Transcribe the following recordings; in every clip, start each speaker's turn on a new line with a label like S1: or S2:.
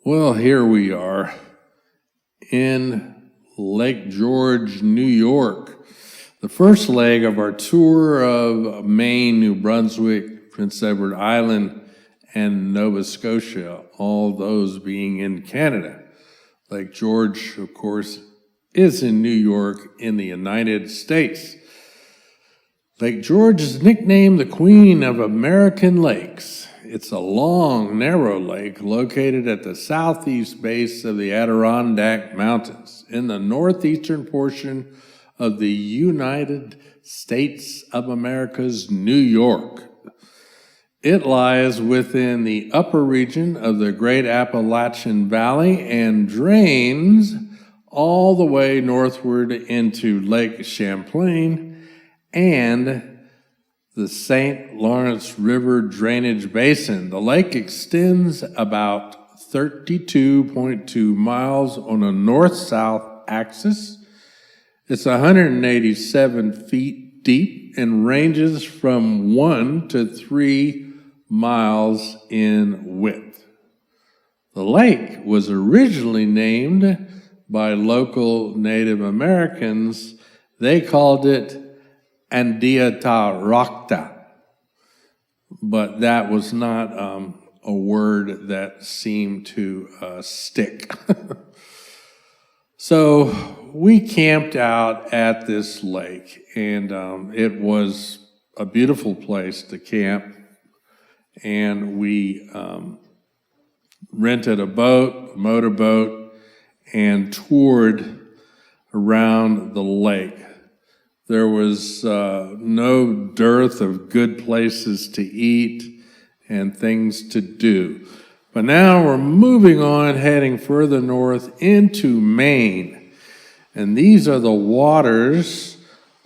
S1: Well, here we are in Lake George, New York. The first leg of our tour of Maine, New Brunswick, Prince Edward Island, and Nova Scotia, all those being in Canada. Lake George, of course, is in New York in the United States. Lake George is nicknamed the Queen of American Lakes. It's a long, narrow lake located at the southeast base of the Adirondack Mountains in the northeastern portion of the United States of America's New York. It lies within the upper region of the Great Appalachian Valley and drains all the way northward into Lake Champlain and the St. Lawrence River drainage basin. The lake extends about 32.2 miles on a north-south axis. It's 187 feet deep and ranges from 1 to 3 miles in width. The lake was originally named by local Native Americans. They called it Andiatarocta, but that was not a word that seemed to stick. So we camped out at this lake, and it was a beautiful place to camp, and we rented a boat, a motorboat, and toured around the lake. There was no dearth of good places to eat and things to do. But now we're moving on, heading further north into Maine. And these are the waters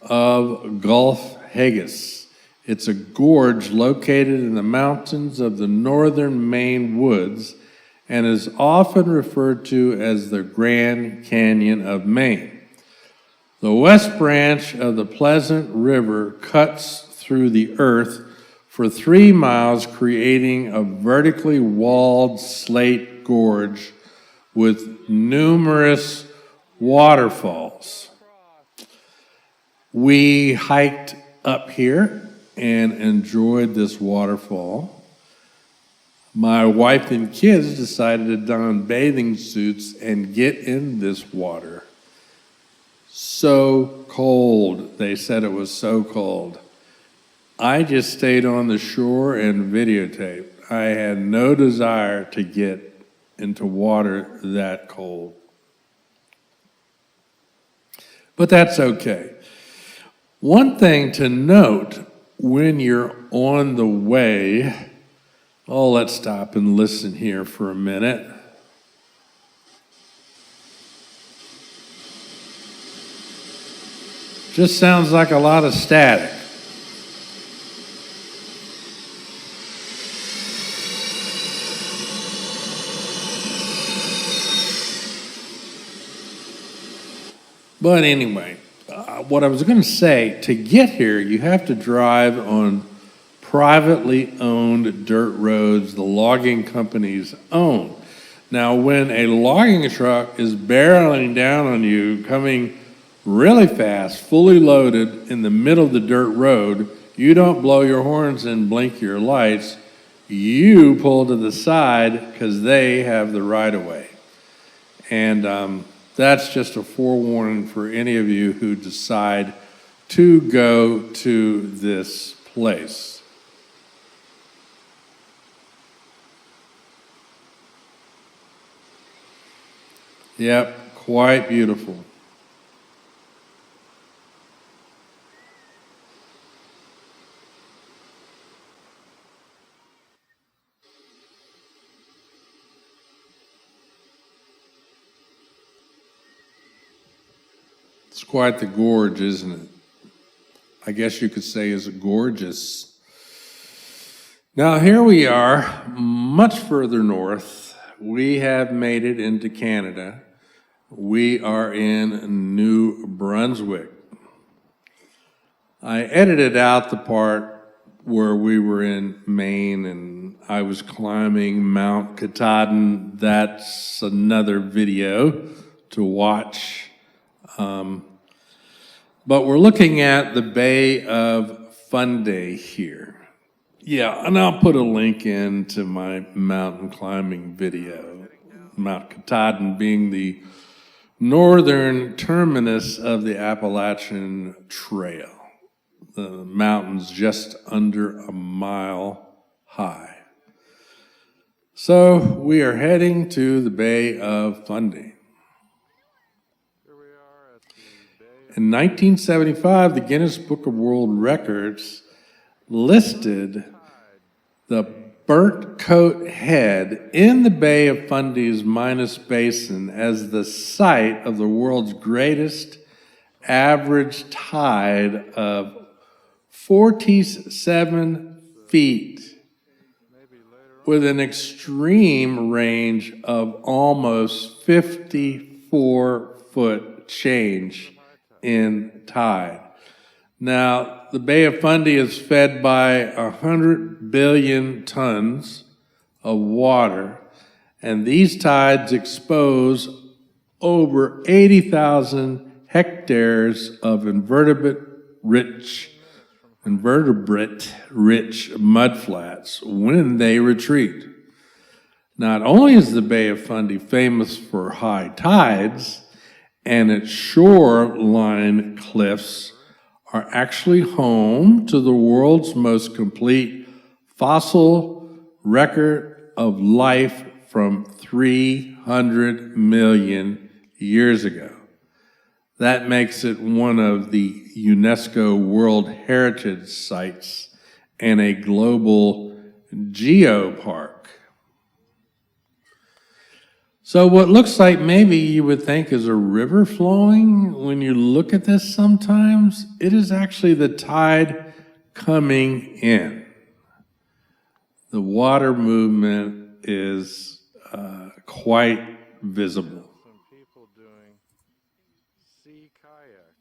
S1: of Gulf Haggis. It's a gorge located in the mountains of the northern Maine woods and is often referred to as the Grand Canyon of Maine. The west branch of the Pleasant River cuts through the earth for 3 miles, creating a vertically walled slate gorge with numerous waterfalls. We hiked up here and enjoyed this waterfall. My wife and kids decided to don bathing suits and get in this water. So cold. They said it was so cold. I just stayed on the shore and videotaped. I had no desire to get into water that cold. But that's okay. One thing to note when you're on the way, let's stop and listen here for a minute. Just sounds like a lot of static. But anyway, what I was going to say, to get here, you have to drive on privately owned dirt roads the logging companies own. Now, when a logging truck is barreling down on you, coming really fast, fully loaded in the middle of the dirt road, you don't blow your horns and blink your lights. You pull to the side because they have the right of way. And that's just a forewarning for any of you who decide to go to this place. Yep, quite beautiful. It's quite the gorge, isn't it? I guess you could say it's gorgeous. Now here we are, much further north. We have made it into Canada. We are in New Brunswick. I edited out the part where we were in Maine and I was climbing Mount Katahdin. That's another video to watch. But we're looking at the Bay of Fundy here. Yeah, and I'll put a link into my mountain climbing video. Mount Katahdin being the northern terminus of the Appalachian Trail. The mountain's just under a mile high. So we are heading to the Bay of Fundy. In 1975, the Guinness Book of World Records listed the Burnt Coat Head in the Bay of Fundy's Minas Basin as the site of the world's greatest average tide of 47 feet, with an extreme range of almost 54-foot change in tide. Now, the Bay of Fundy is fed by 100 billion tons of water, and these tides expose over 80,000 hectares of invertebrate-rich mudflats when they retreat. Not only is the Bay of Fundy famous for high tides, and its shoreline cliffs are actually home to the world's most complete fossil record of life from 300 million years ago. That makes it one of the UNESCO World Heritage Sites and a global geopark. So what looks like maybe you would think is a river flowing, when you look at this sometimes, it is actually the tide coming in. The water movement is quite visible.
S2: Some people doing sea kayaking,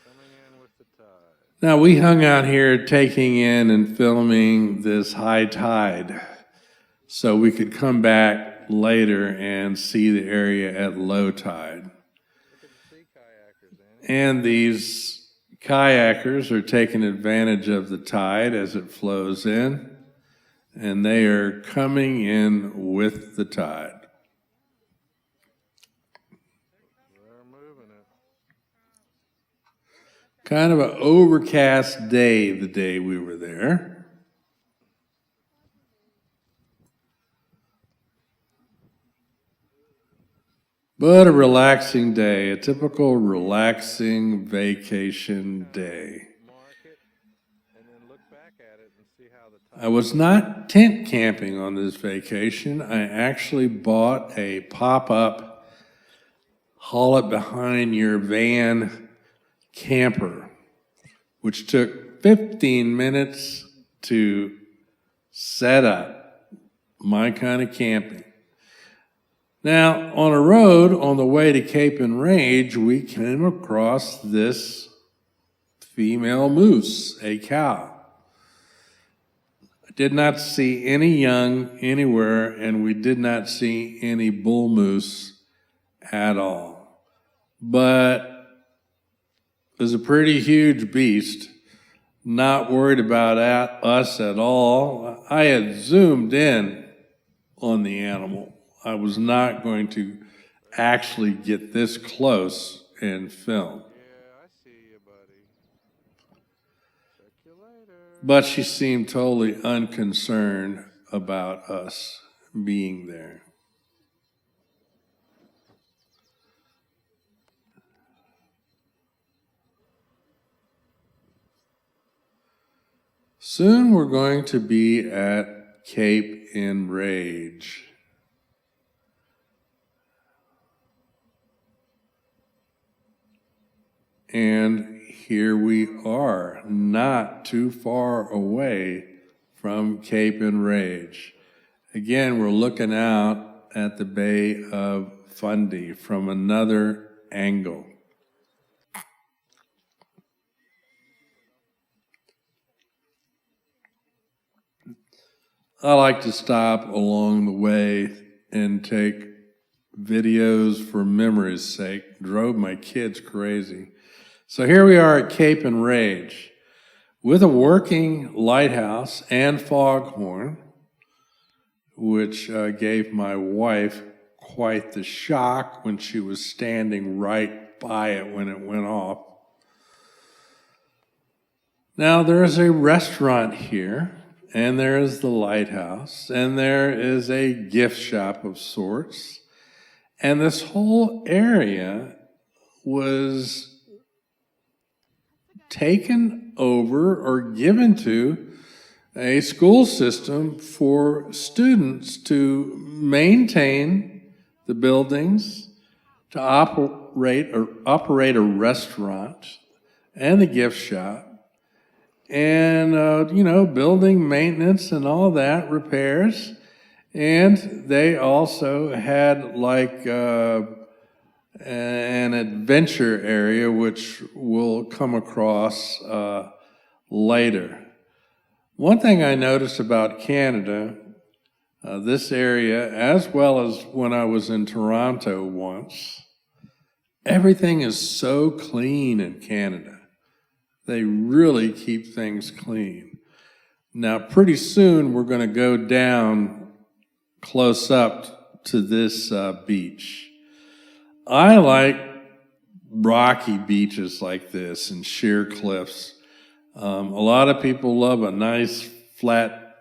S2: coming in with the tide.
S1: Now we hung out here taking in and filming this high tide, so we could come back later and see the area at low tide. And these kayakers are taking advantage of the tide as it flows in, and they are coming in with the tide.
S2: They're moving it.
S1: Kind of an overcast day the day we were there. But a relaxing day, a typical relaxing vacation day. I was not tent camping on this vacation. I actually bought a pop-up, haul it behind your van camper, which took 15 minutes to set up. My kind of camping. Now, on a road on the way to Cape and Range, we came across this female moose, a cow. I did not see any young anywhere, and we did not see any bull moose at all. But it was a pretty huge beast, not worried about us at all. I had zoomed in on the animal. I was not going to actually get this close and film.
S2: Yeah, I see you, buddy. Check you later.
S1: But she seemed totally unconcerned about us being there. Soon we're going to be at Cape and Range. And here we are, not too far away from Cape and Range. Again, we're looking out at the Bay of Fundy from another angle. I like to stop along the way and take videos for memory's sake. Drove my kids crazy. So here we are at Cape and Rage with a working lighthouse and foghorn, which gave my wife quite the shock when she was standing right by it when it went off. Now there is a restaurant here, and there is the lighthouse, and there is a gift shop of sorts. And this whole area was taken over or given to a school system for students to maintain the buildings, to operate a restaurant and the gift shop, and building maintenance and all that, repairs. And they also had like an adventure area, which we'll come across later. One thing I noticed about Canada, this area, as well as when I was in Toronto once, everything is so clean in Canada. They really keep things clean. Now, pretty soon we're going to go down close up to this beach. I like rocky beaches like this and sheer cliffs. A lot of people love a nice flat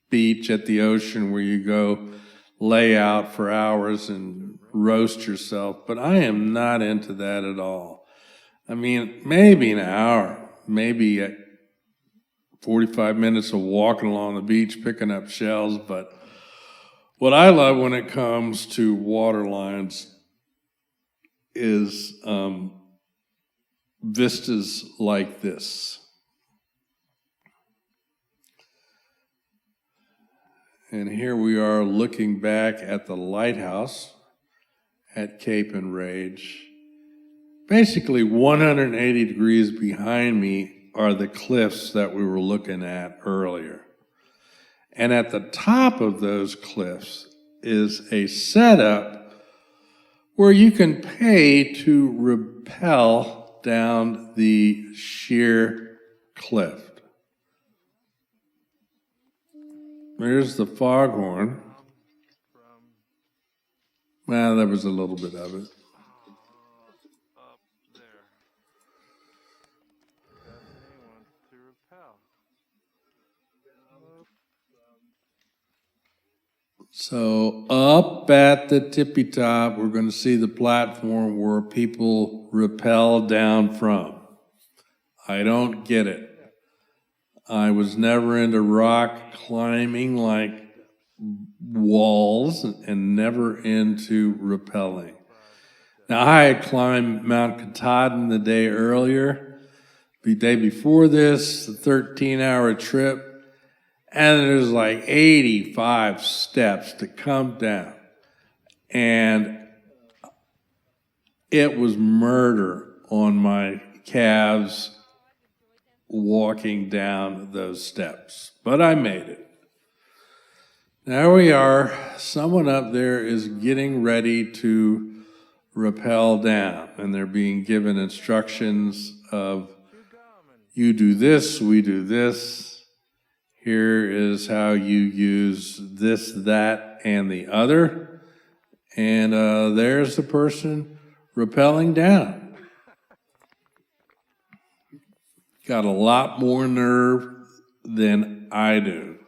S1: beach at the ocean where you go lay out for hours and roast yourself, but I am not into that at all. I mean, maybe an hour, maybe 45 minutes of walking along the beach, picking up shells, but what I love when it comes to water lines is vistas like this. And here we are looking back at the lighthouse at Cape and Rage. Basically 180 degrees behind me are the cliffs that we were looking at earlier. And at the top of those cliffs is a setup where you can pay to rappel down the sheer cliff. There's the foghorn. Well, there was a little bit of it.
S2: Up there. Bethany wants to repel.
S1: So up at the tippy top, we're going to see the platform where people rappel down from. I don't get it. I was never into rock climbing like walls and never into rappelling. Now, I had climbed Mount Katahdin the day earlier, the day before this, the 13-hour trip, and there's like 85 steps to come down. And it was murder on my calves walking down those steps, but I made it. Now we are, someone up there is getting ready to rappel down, and they're being given instructions of, you do this, we do this. Here is how you use this, that, and the other. And there's the person rappelling down. Got a lot more nerve than I do.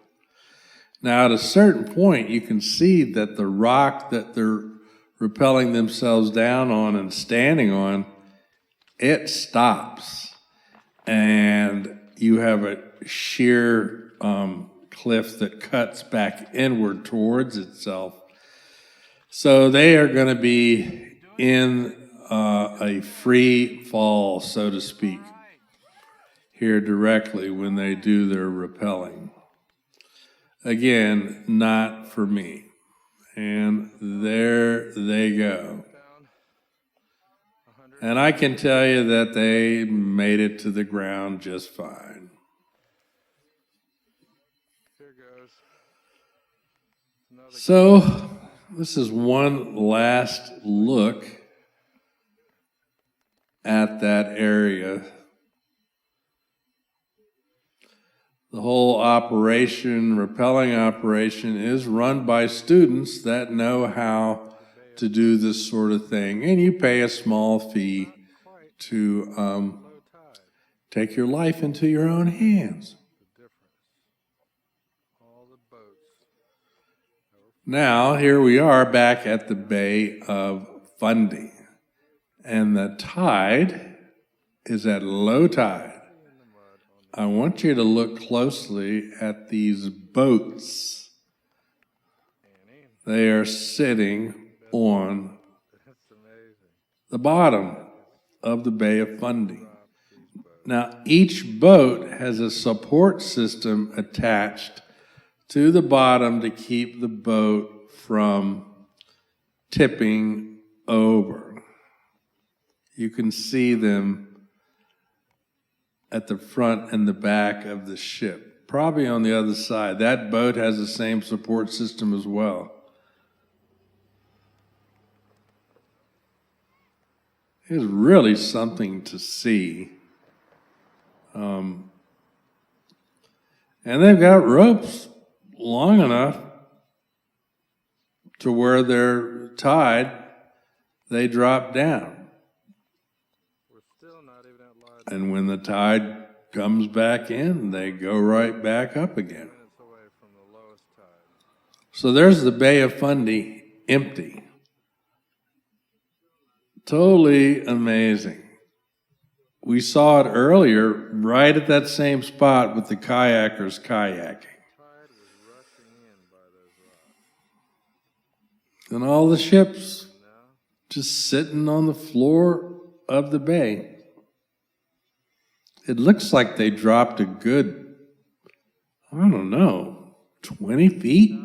S1: Now, at a certain point, you can see that the rock that they're rappelling themselves down on and standing on, it stops. And you have a sheer cliff that cuts back inward towards itself. So they are going to be in a free fall, so to speak, here directly when they do their rappelling. Again, not for me. And there they go. And I can tell you that they made it to the ground just fine.
S2: Here goes.
S1: So, this is one last look at that area. The whole operation, rappelling operation, is run by students that know how to do this sort of thing. And you pay a small fee to take your life into your own hands. Now, here we are back at the Bay of Fundy. And the tide is at low tide. I want you to look closely at these boats. They are sitting on the bottom of the Bay of Fundy. Now, each boat has a support system attached to the bottom to keep the boat from tipping over. You can see them at the front and the back of the ship, probably on the other side. That boat has the same support system as well. It's really something to see. And they've got ropes long enough to where they're tied, they drop down. And when the tide comes back in, they go right back up again. So there's the Bay of Fundy empty. Totally amazing. We saw it earlier right at that same spot with the kayakers kayaking. And all the ships just sitting on the floor of the bay. It looks like they dropped a good, I don't know, 20 feet?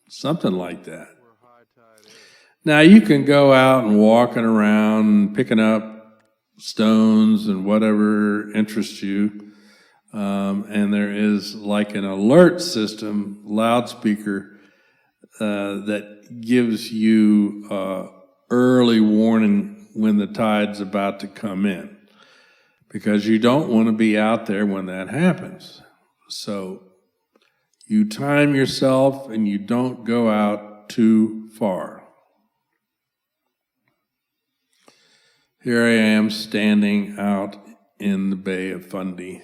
S1: Something like that. Now you can go out and walking around, picking up stones and whatever interests you. And there is like an alert system, loudspeaker, that gives you early warning when the tide's about to come in, because you don't want to be out there when that happens. So you time yourself and you don't go out too far. Here I am standing out in the Bay of Fundy.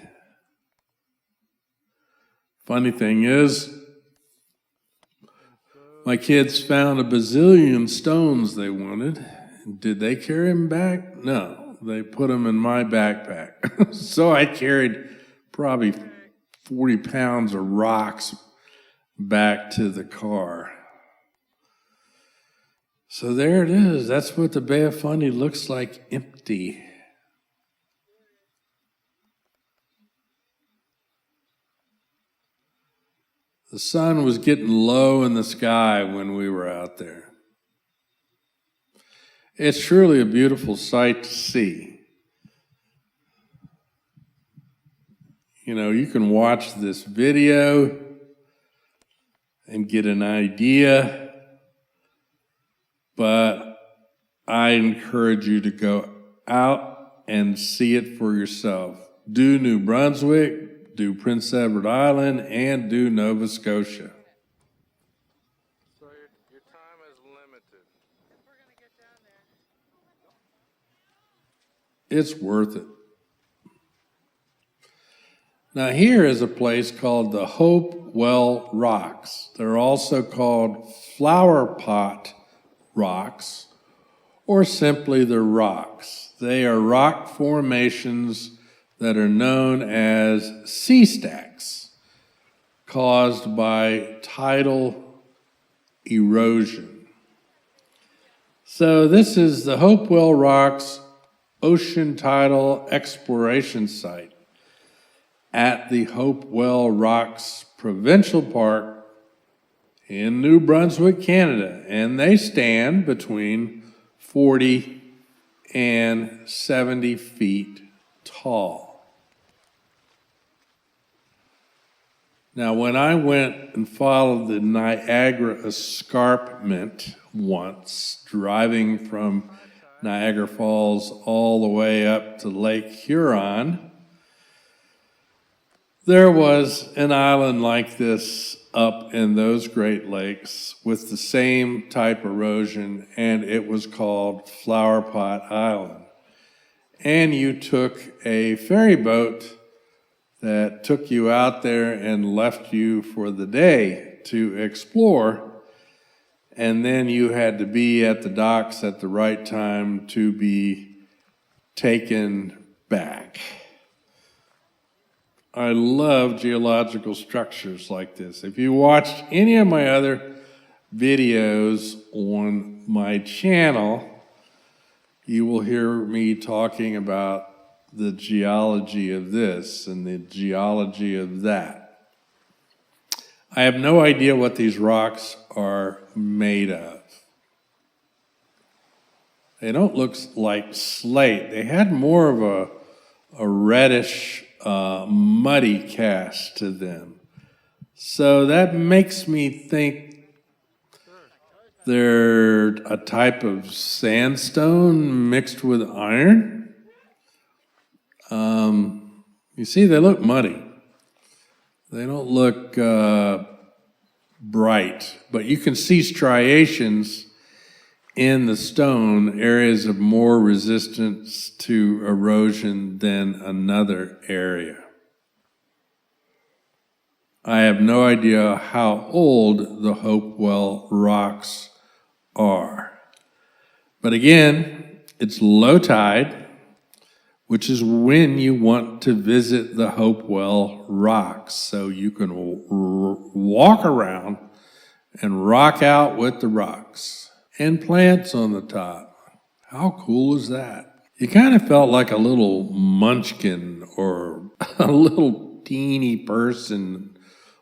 S1: Funny thing is, my kids found a bazillion stones they wanted. Did they carry them back? No. They put them in my backpack. So I carried probably 40 pounds of rocks back to the car. So there it is. That's what the Bay of Fundy looks like, empty. The sun was getting low in the sky when we were out there. It's truly a beautiful sight to see. You know, you can watch this video and get an idea, but I encourage you to go out and see it for yourself. Do New Brunswick, do Prince Edward Island, and do Nova Scotia.
S2: So your time is limited.
S3: If we're going to get down there.
S1: It's worth it. Now here is a place called the Hopewell Rocks. They're also called Flower Pot Rocks, or simply the Rocks. They are rock formations that are known as sea stacks, caused by tidal erosion. So this is the Hopewell Rocks Ocean Tidal Exploration Site at the Hopewell Rocks Provincial Park in New Brunswick, Canada. And they stand between 40 and 70 feet tall. Now, when I went and followed the Niagara Escarpment once, driving from Niagara Falls all the way up to Lake Huron, there was an island like this up in those Great Lakes with the same type erosion, and it was called Flower Pot Island. And you took a ferry boat that took you out there and left you for the day to explore, and then you had to be at the docks at the right time to be taken back. I love geological structures like this. If you watched any of my other videos on my channel, you will hear me talking about the geology of this and the geology of that. I have no idea what these rocks are made of. They don't look like slate. They had more of a reddish, muddy cast to them. So that makes me think they're a type of sandstone mixed with iron. You see, they look muddy. They don't look bright, but you can see striations in the stone, areas of more resistance to erosion than another area. I have no idea how old the Hopewell rocks are. But again, it's low tide, which is when you want to visit the Hopewell rocks, so you can walk around and rock out with the rocks and plants on the top. How cool is that? You kind of felt like a little munchkin or a little teeny person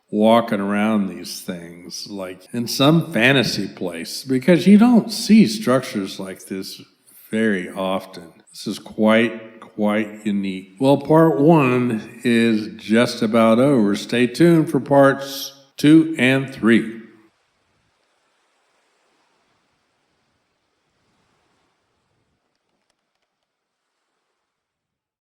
S1: walking around these things, like in some fantasy place, because you don't see structures like this very often. This is quite unique. Well, part 1 is just about over. Stay tuned for parts 2 and 3.